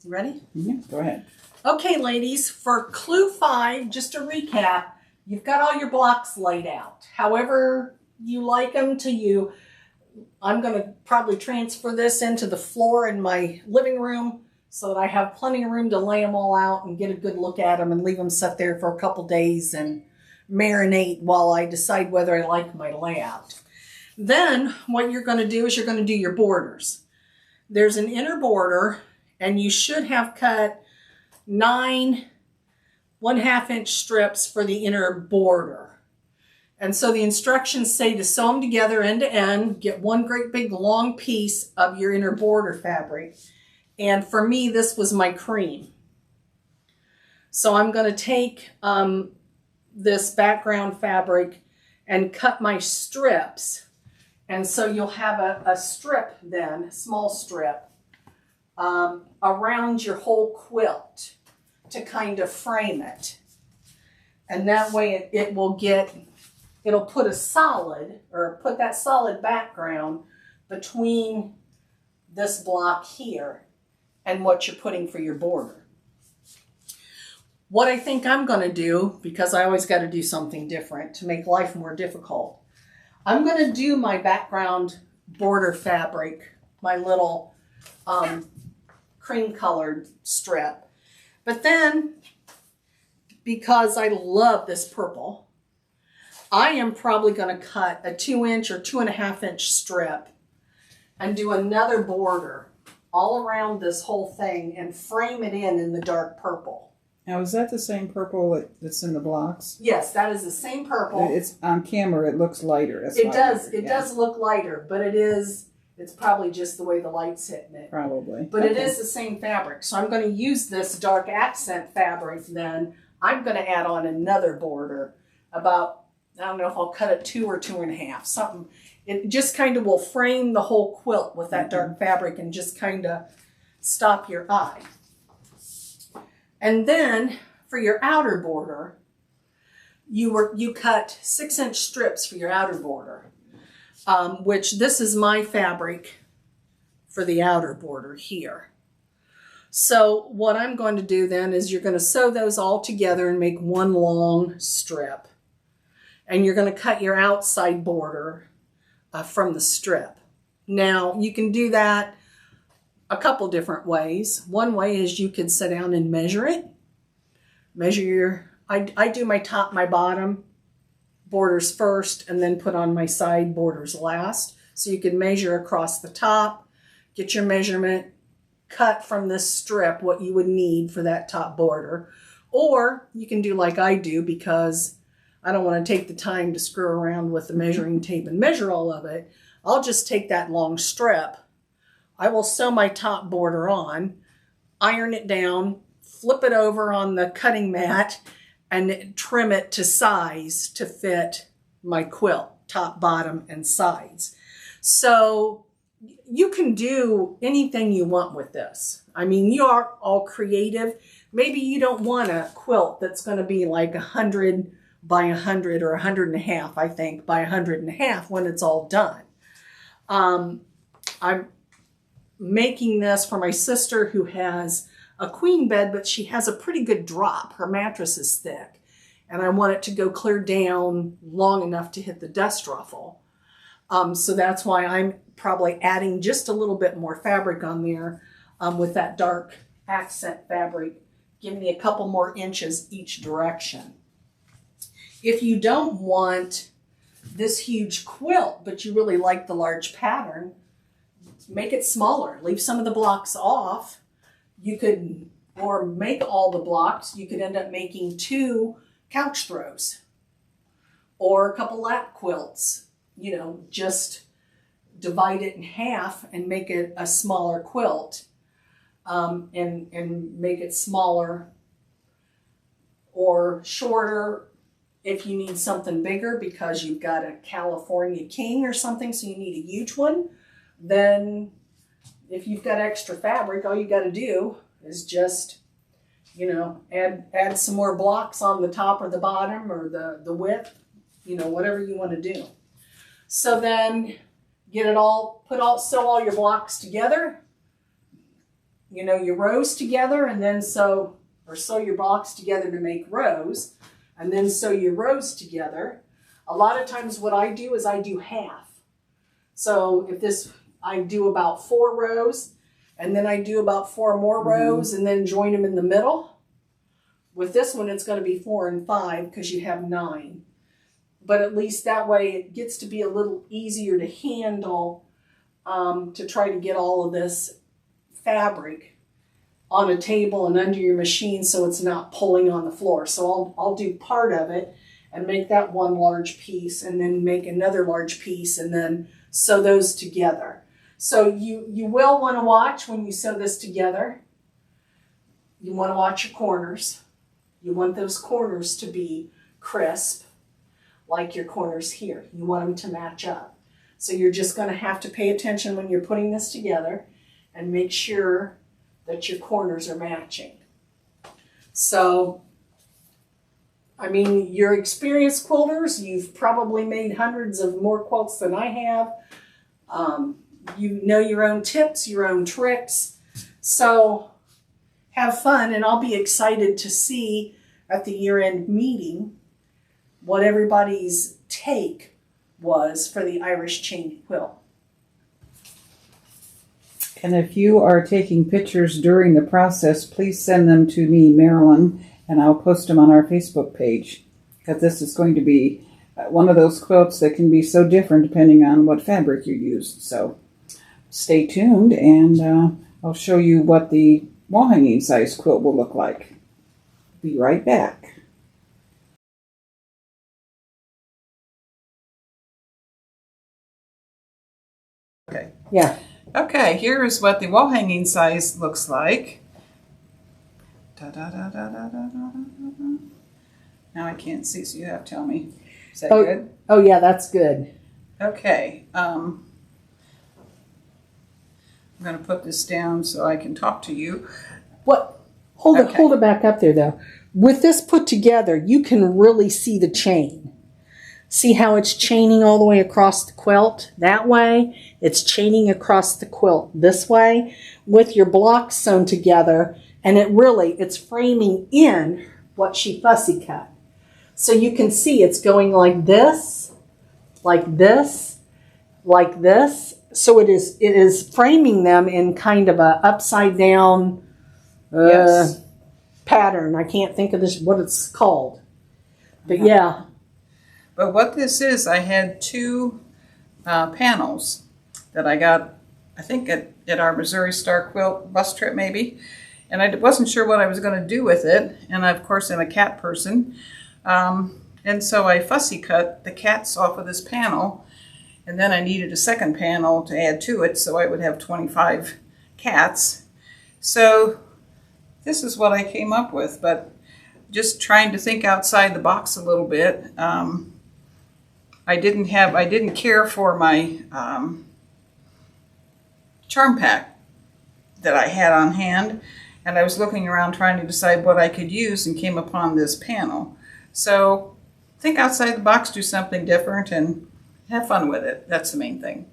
You ready? Mm-hmm. Go ahead. Okay, ladies, for clue 5, just to recap, you've got all your blocks laid out. However you like them to you. I'm going to probably transfer this into the floor in my living room so that I have plenty of room to lay them all out and get a good look at them and leave them sit there for a couple days and marinate while I decide whether I like my layout. Then what you're going to do is you're going to do your borders. There's an inner border, and you should have cut 9 1/2 inch strips for the inner border. And so the instructions say to sew them together end to end, get one great big long piece of your inner border fabric. And for me, this was my cream. So I'm going to take this background fabric and cut my strips. And so you'll have a strip then, a small strip, around your whole quilt to kind of frame it. And that way it will get... It'll put a solid, or put that solid background between this block here and what you're putting for your border. What I think I'm going to do, because I always got to do something different to make life more difficult, I'm going to do my background border fabric, my little cream colored strip. But then, because I love this purple, I am probably going to cut a 2 inch or 2.5 inch strip and do another border all around this whole thing and frame it in the dark purple. Now, is that the same purple that's in the blocks? Yes, that is the same purple. It's on camera. It looks lighter. That's it does. It does look lighter, but it's probably just the way the light's hitting it. Probably. But okay. It is the same fabric. So I'm going to use this dark accent fabric then. I'm going to add on another border about, I don't know if I'll cut it 2 or 2.5, something. It just kind of will frame the whole quilt with that dark fabric and just kind of stop your eye. And then for your outer border, you cut 6 inch strips for your outer border, which this is my fabric for the outer border here. So what I'm going to do then is you're going to sew those all together and make one long strip. And you're going to cut your outside border from the strip. Now, you can do that a couple different ways. One way is you could sit down and measure it. Measure your, I do my top, my bottom borders first, and then put on my side borders last. So you can measure across the top, get your measurement, cut from this strip what you would need for that top border. Or you can do like I do, because I don't want to take the time to screw around with the measuring tape and measure all of it. I'll just take that long strip. I will sew my top border on, iron it down, flip it over on the cutting mat, and trim it to size to fit my quilt, top, bottom, and sides. So you can do anything you want with this. I mean, you are all creative. Maybe you don't want a quilt that's going to be like 100 by 100 or 100.5, I think, by 100.5 when it's all done. I'm making this for my sister who has a queen bed, but she has a pretty good drop. Her mattress is thick, and I want it to go clear down long enough to hit the dust ruffle. So that's why I'm probably adding just a little bit more fabric on there with that dark accent fabric, giving me a couple more inches each direction. If you don't want this huge quilt, but you really like the large pattern, make it smaller. Leave some of the blocks off. You could, or make all the blocks. You could end up making 2 couch throws or a couple lap quilts. You know, just divide it in half and make it a smaller quilt, and make it smaller or shorter if you need something bigger because you've got a California king or something, so you need a huge one. Then if you've got extra fabric, all you got to do is just, you know, add some more blocks on the top or the bottom or the width, you know, whatever you want to do. So then get it all, sew all your blocks together, your rows together and then sew your blocks together to make rows and then sew your rows together. A lot of times what I do is I do half. So if I do about 4 rows and then I do about 4 more rows and then join them in the middle. With this one, it's going to be 4 and 5 because you have 9. But at least that way it gets to be a little easier to handle to try to get all of this fabric on a table and under your machine so it's not pulling on the floor. So I'll do part of it and make that one large piece and then make another large piece and then sew those together. So you will want to watch when you sew this together. You want to watch your corners. You want those corners to be crisp, like your corners here. You want them to match up. So you're just going to have to pay attention when you're putting this together and make sure that your corners are matching. So, I mean, you're experienced quilters. You've probably made hundreds of more quilts than I have. You know your own tips, your own tricks. So have fun, and I'll be excited to see at the year-end meeting what everybody's take was for the Irish chain quilt. And if you are taking pictures during the process, please send them to me, Marilyn, and I'll post them on our Facebook page. Because this is going to be one of those quilts that can be so different depending on what fabric you use. So stay tuned, and I'll show you what the wall hanging size quilt will look like. Be right back. Okay. Yeah. Okay, here is what the wall hanging size looks like. Now I can't see, so you have to tell me. Is that good? Oh yeah, that's good. Okay. I'm going to put this down so I can talk to you. What? Hold it back up there though. With this put together, you can really see the chain. See how it's chaining all the way across the quilt? That way, it's chaining across the quilt this way with your blocks sewn together, and it's framing in what she fussy cut. So you can see it's going like this, like this, like this. So it is framing them in kind of a upside down pattern. I can't think of what it's called. But yeah. But what this is, I had 2 panels that I got, I think, at our Missouri Star Quilt bus trip maybe. And I wasn't sure what I was going to do with it. And I, of course, am a cat person. And so I fussy cut the cats off of this panel. And then I needed a second panel to add to it, so I would have 25 cats. So this is what I came up with, but just trying to think outside the box a little bit. I didn't care for my charm pack that I had on hand, and I was looking around trying to decide what I could use and came upon this panel. So think outside the box, do something different, and have fun with it. That's the main thing.